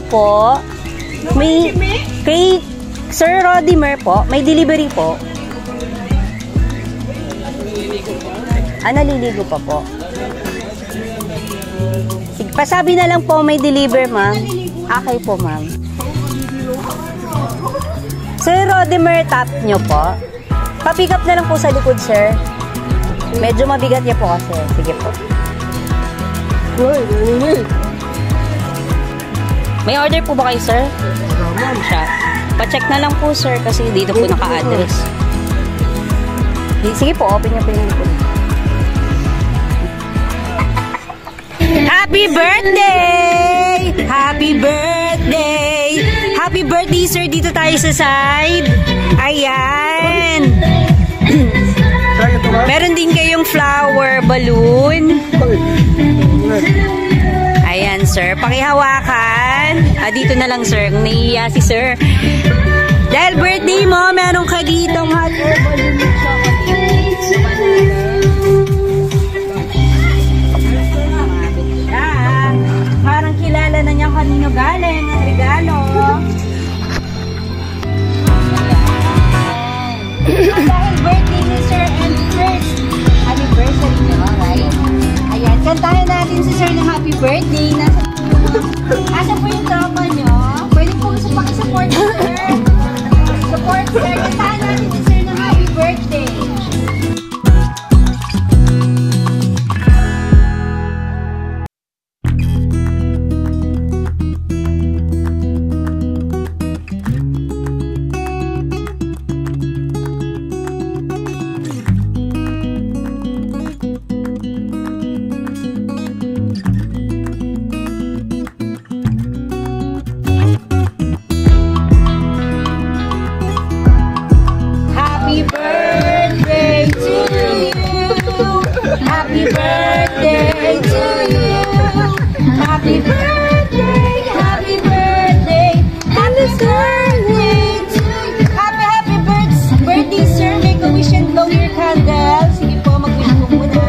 Opo. May, kay Sir Rodimer po, may delivery po. Naliligo pa po. Sige, pasabi na lang po may deliver, ma'am. Okay po, ma'am. Sir Rodimer, tap nyo po. Pa-pick up na lang po sa likod, sir. Medyo mabigat niya po kasi. Sige po. May order po ba kayo, sir? Siya. Pa-check na lang po, sir, kasi dito po naka-address. Sige po, open niyo po yung likod. Happy birthday! Happy birthday! Happy birthday, sir! Dito tayo sa side. Ayan. Meron din kayong flower balloon. Ayan, sir. Pakihawakan. Dito na lang, sir. Naiiya si sir. Dahil birthday mo, meron ka ditong hot air balloon with chocolates. Parang kilala na niya kanino galing ang regalo. Dahil birthday ni Sir and first anniversary niyo, right? Ayan, kantahin natin si Sir ng happy birthday. Asa po yung tropa niyo? Pwede po pakisupport si Sir. Support Sir. Kantahin natin si Sir ng happy birthday. Happy birthday to you. Happy birthday, happy birthday, happy birthday to you. Happy birthday, sir. Make a wish and blow your candle. Sige po, mag-wish po muna.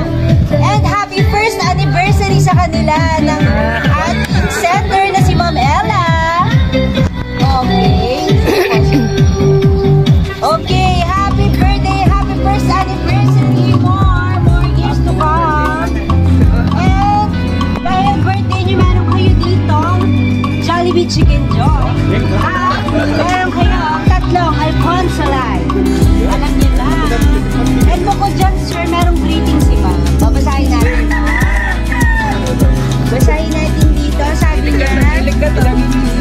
And happy first anniversary sa kanila ng ating sender na si Ma'am Ella. Okay. Okay, happy birthday, happy first anniversary. More years to come. And dahil birthday niyo, meron kayo dito Jollibee Chicken Joy. Meron kayo tatlong Alconsolite. Alam niyo na. And bukod dyan, sir, merong greeting si ma'am. Babasahin natin na. Basahin natin dito. Sabi niya,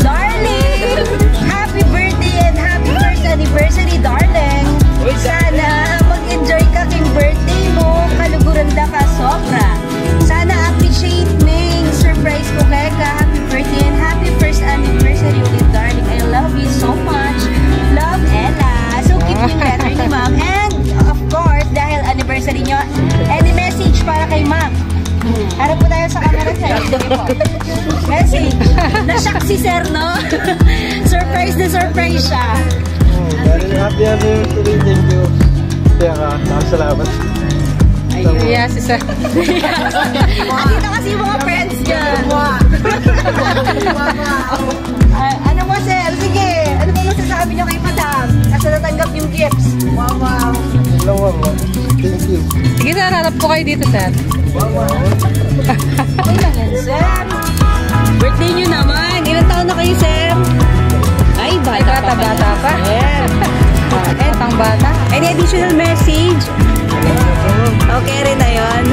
darling, happy birthday and happy first anniversary, darling. Sana mag-enjoy ka king birthday mo. Kaluguranda ka sobra. Sana appreciate me. Surprise ko kaya ka. Happy birthday and happy first anniversary ulit, darling. I love you so much. Love, Ella. So keep yung letter ni ma'am. And of course, dahil anniversary nyo, any message para kay ma'am? Harap po tayo sa camera, sir. Message. Na-shock si sir, no? Surprise na surprise siya. Very happy anniversary. Thank you. Kaya ka, nakasalamat. Ayun, si sir. Dito kasi yung mga friends niya. Ano mo, sir? Sige. Ano ba masasabi niyo kay madam? Kasi natanggap yung gifts. Wow. Hello, mama. Thank you. Sige, sir. Harap po kayo dito, sir. Okay lang yan, sir. Birthday niyo naman. Ilang taon na kayo, sir? Ay, bata pa. Sir. Batang bata. Any additional message? Okay rin na yun.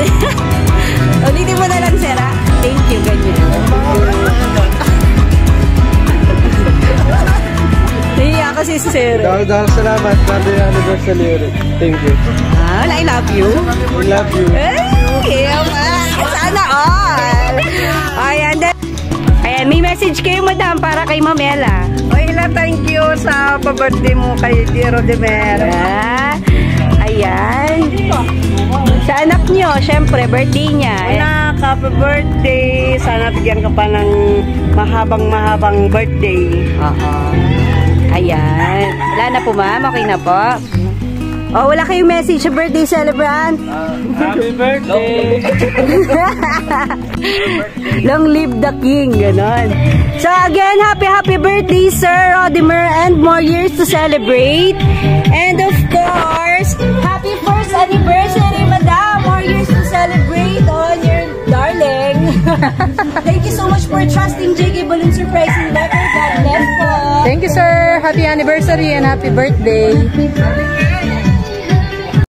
Ulitin mo na lang, sir, ha? Thank you, ganyan. Nahiya kasi si sir. Dahil salamat. Happy anniversary ulit. Thank you. I love you. I love you. Sana all. Ayan, may message kayo, madam, para kay Ma'am Ella. Ella, thank you sa pa-birthday mo kay Tiro de Vera. Ayan. Sa anak nyo, syempre, birthday niya. Anak, happy birthday. Sana bigyan ka pa ng mahabang birthday. Ayan. Wala na po, ma'am. Okay na po. Oh, wala kayong message sa birthday celebrant? Happy birthday! Long live the king, ganon. So again, happy birthday, Sir Rodimer, and more years to celebrate. And of course, happy first anniversary, Madam. More years to celebrate on your darling. Thank you so much for trusting JK Balloon Surprising Letter. God bless po. Thank you, sir. Happy anniversary and happy birthday.